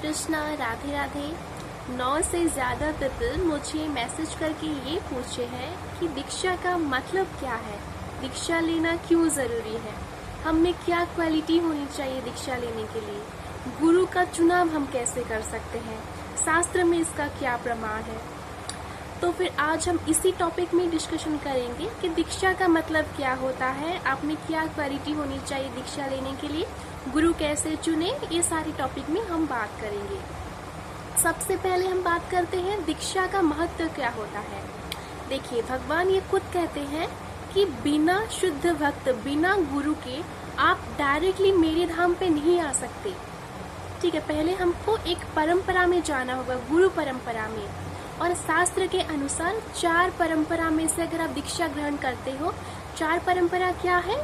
कृष्णा, राधे राधे। 9 से ज़्यादा पीपल मुझे मैसेज करके ये पूछे हैं कि दीक्षा का मतलब क्या है, दीक्षा लेना क्यों ज़रूरी है, हम में क्या क्वालिटी होनी चाहिए दीक्षा लेने के लिए, गुरु का चुनाव हम कैसे कर सकते हैं, शास्त्र में इसका क्या प्रमाण है। तो फिर आज हम इसी टॉपिक में डिस्कशन करेंगे कि दीक्षा का मतलब क्या होता है, आप में क्या क्वालिटी होनी चाहिए दीक्षा लेने के लिए, गुरु कैसे चुने, ये सारी टॉपिक में हम बात करेंगे। सबसे पहले हम बात करते हैं दीक्षा का महत्व क्या होता है। देखिए, भगवान ये खुद कहते हैं कि बिना शुद्ध भक्त, बिना गुरु के आप डायरेक्टली मेरे धाम पे नहीं आ सकते। ठीक है, पहले हमको एक परंपरा में जाना होगा, गुरु परंपरा में। और शास्त्र के अनुसार 4 परंपरा में से अगर आप दीक्षा ग्रहण करते हो, 4 परंपरा क्या है,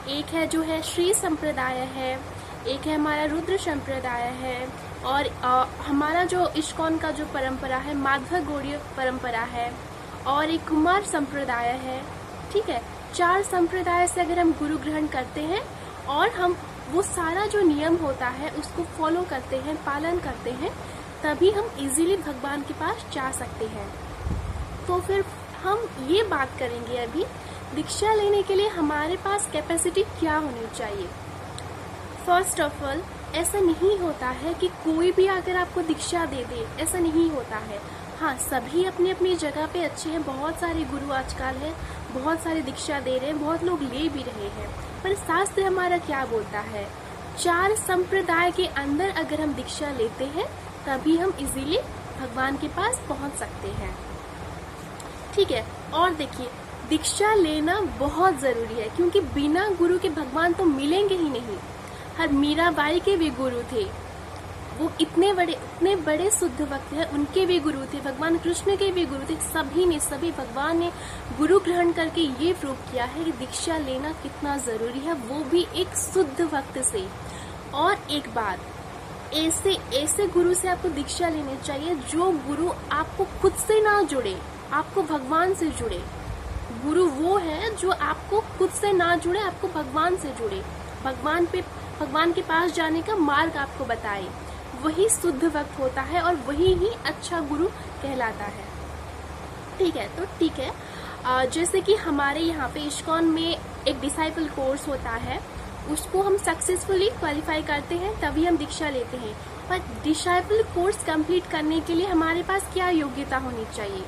एक है जो है श्री संप्रदाय है, एक है हमारा रुद्र संप्रदाय है, और हमारा जो इस्कॉन का जो परंपरा है माधव गौड़ीय परंपरा है, और एक कुमार संप्रदाय है। ठीक है, 4 संप्रदाय से अगर हम गुरु ग्रहण करते हैं और हम वो सारा जो नियम होता है उसको फॉलो करते हैं, पालन करते हैं, तभी हम इजीली भगवान के पास जा सकते हैं। तो फिर हम ये बात करेंगे अभी दीक्षा लेने के लिए हमारे पास कैपेसिटी क्या होनी चाहिए। फर्स्ट ऑफ ऑल, ऐसा नहीं होता है कि कोई भी आकर आपको दीक्षा दे दे, ऐसा नहीं होता है। हाँ, सभी अपनी अपनी जगह पे अच्छे हैं, बहुत सारे गुरु आजकल हैं, बहुत सारे दीक्षा दे रहे हैं, बहुत लोग ले भी रहे हैं, पर शास्त्र हमारा क्या बोलता है, 4 संप्रदाय के अंदर अगर हम दीक्षा लेते हैं तभी हम इजीली भगवान के पास पहुंच सकते हैं। ठीक है, और देखिए दीक्षा लेना बहुत जरूरी है, क्योंकि बिना गुरु के भगवान तो मिलेंगे ही नहीं। हर मीराबाई के भी गुरु थे, वो इतने बड़े शुद्ध भक्त हैं, उनके भी गुरु थे, भगवान कृष्ण के भी गुरु थे, सभी भगवान ने गुरु ग्रहण करके ये प्रूव किया है कि दीक्षा लेना कितना जरूरी है, वो भी एक शुद्ध भक्त से। और एक बात, ऐसे गुरु से आपको दीक्षा लेनी चाहिए जो गुरु आपको खुद से ना जुड़े, आपको भगवान से जुड़े। गुरु वो है जो आपको खुद से ना जुड़े, आपको भगवान से जुड़े, भगवान के पास जाने का मार्ग आपको बताए, वही शुद्ध भक्त होता है और वही ही अच्छा गुरु कहलाता है। ठीक है, तो ठीक है, जैसे कि हमारे यहाँ पे इस्कॉन में एक डिसाइपल कोर्स होता है, उसको हम सक्सेसफुली क्वालिफाई करते हैं तभी हम दीक्षा लेते हैं। पर डिसाइपल कोर्स कंप्लीट करने के लिए हमारे पास क्या योग्यता होनी चाहिए।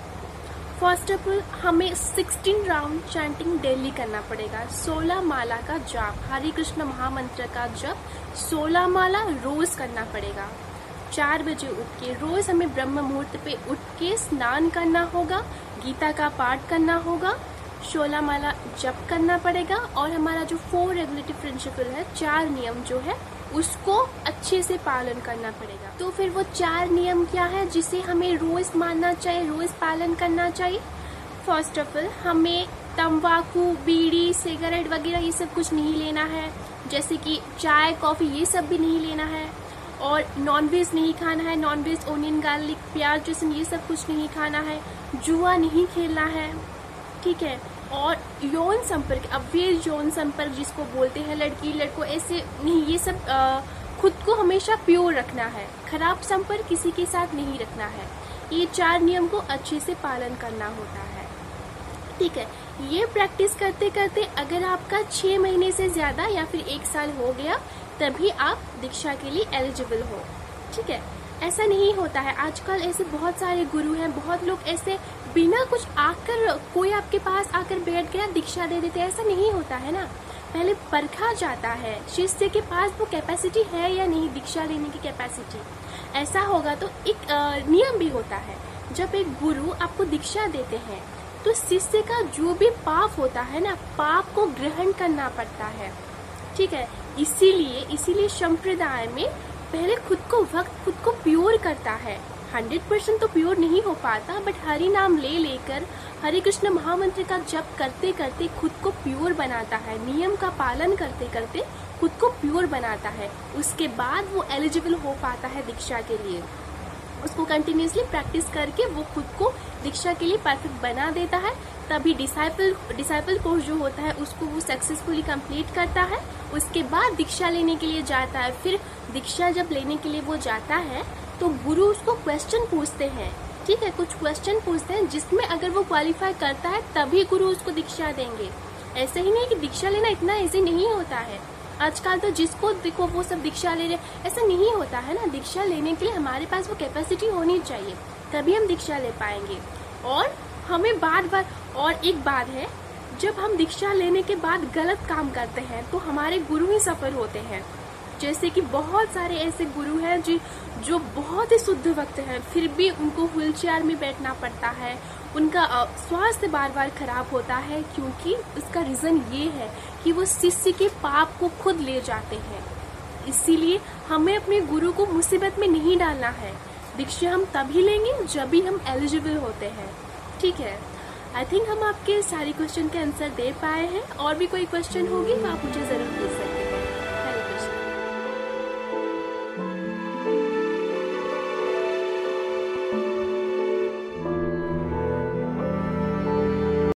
फर्स्ट ऑफ ऑल, हमें 16 राउंड चैंटिंग डेली करना पड़ेगा, 16 माला का जाप, हरे कृष्ण महामंत्र का जप 16 माला रोज करना पड़ेगा। 4 बजे उठ के रोज हमें ब्रह्म मुहूर्त पे उठ के स्नान करना होगा, गीता का पाठ करना होगा, 16 माला जप करना पड़ेगा, और हमारा जो 4 रेगुलेटिव प्रिंसिपल है, 4 नियम जो है उसको अच्छे से पालन करना पड़ेगा। तो फिर वो 4 नियम क्या है जिसे हमें रोज मानना चाहिए, रोज पालन करना चाहिए। फर्स्ट ऑफ ऑल, हमें तंबाकू, बीड़ी, सिगरेट वगैरह ये सब कुछ नहीं लेना है, जैसे कि चाय, कॉफी ये सब भी नहीं लेना है, और नॉनवेज नहीं खाना है, नॉनवेज, ओनियन, गार्लिक, प्याज, लहसुन ये सब कुछ नहीं खाना है, जुआ नहीं खेलना है। ठीक है, और यौन संपर्क, अवैध यौन संपर्क जिसको बोलते हैं, लड़की लड़को ऐसे नहीं, ये सब खुद को हमेशा प्योर रखना है, खराब संपर्क किसी के साथ नहीं रखना है। ये 4 नियम को अच्छे से पालन करना होता है। ठीक है, ये प्रैक्टिस करते करते अगर आपका 6 महीने से ज्यादा या फिर 1 साल हो गया तभी आप दीक्षा के लिए एलिजिबल हो। ठीक है, ऐसा नहीं होता है, आजकल ऐसे बहुत सारे गुरु हैं, बहुत लोग ऐसे बिना कुछ आकर, कोई आपके पास आकर बैठ गया दीक्षा दे देते, ऐसा नहीं होता है ना। पहले परखा जाता है शिष्य के पास वो कैपेसिटी है या नहीं, दीक्षा लेने की कैपेसिटी। ऐसा होगा तो एक नियम भी होता है, जब एक गुरु आपको दीक्षा देते हैं तो शिष्य का जो भी पाप होता है ना, पाप को ग्रहण करना पड़ता है। ठीक है, इसीलिए संप्रदाय में पहले खुद को प्योर करता है। 100% तो प्योर नहीं हो पाता, बट हरि नाम ले लेकर, हरे कृष्ण महामंत्र का जप करते करते खुद को प्योर बनाता है, नियम का पालन करते करते खुद को प्योर बनाता है। उसके बाद वो एलिजिबल हो पाता है दीक्षा के लिए। उसको कंटिन्यूसली प्रैक्टिस करके वो खुद को दीक्षा के लिए परफेक्ट बना देता है, तभी डिसाइपल कोर्स जो होता है उसको वो सक्सेसफुली कंप्लीट करता है। उसके बाद दीक्षा लेने के लिए जाता है। फिर दीक्षा जब लेने के लिए वो जाता है तो गुरु उसको क्वेश्चन पूछते हैं, ठीक है, कुछ क्वेश्चन पूछते हैं जिसमें अगर वो क्वालिफाई करता है तभी गुरु उसको दीक्षा देंगे। ऐसे ही नहीं कि दीक्षा लेना इतना इजी नहीं होता है। आजकल तो जिसको देखो वो सब दीक्षा ले रहे, ऐसा नहीं होता है ना। दीक्षा लेने के लिए हमारे पास वो कैपेसिटी होनी चाहिए, तभी हम दीक्षा ले पाएंगे। और हमें बार बार, और एक बात है, जब हम दीक्षा लेने के बाद गलत काम करते हैं तो हमारे गुरु ही सफर होते हैं। जैसे कि बहुत सारे ऐसे गुरु हैं जो बहुत ही शुद्ध भक्त हैं, फिर भी उनको व्हील चेयर में बैठना पड़ता है, उनका स्वास्थ्य बार बार खराब होता है, क्योंकि उसका रीजन ये है कि वो शिष्य के पाप को खुद ले जाते हैं। इसीलिए हमें अपने गुरु को मुसीबत में नहीं डालना है। दीक्षा हम तभी लेंगे जब भी हम एलिजिबल होते हैं, ठीक है। आई थिंक हम आपके सारे क्वेश्चन के आंसर दे पाए हैं। और भी कोई क्वेश्चन होगी तो आप मुझे जरूर पूछ सकते हैं।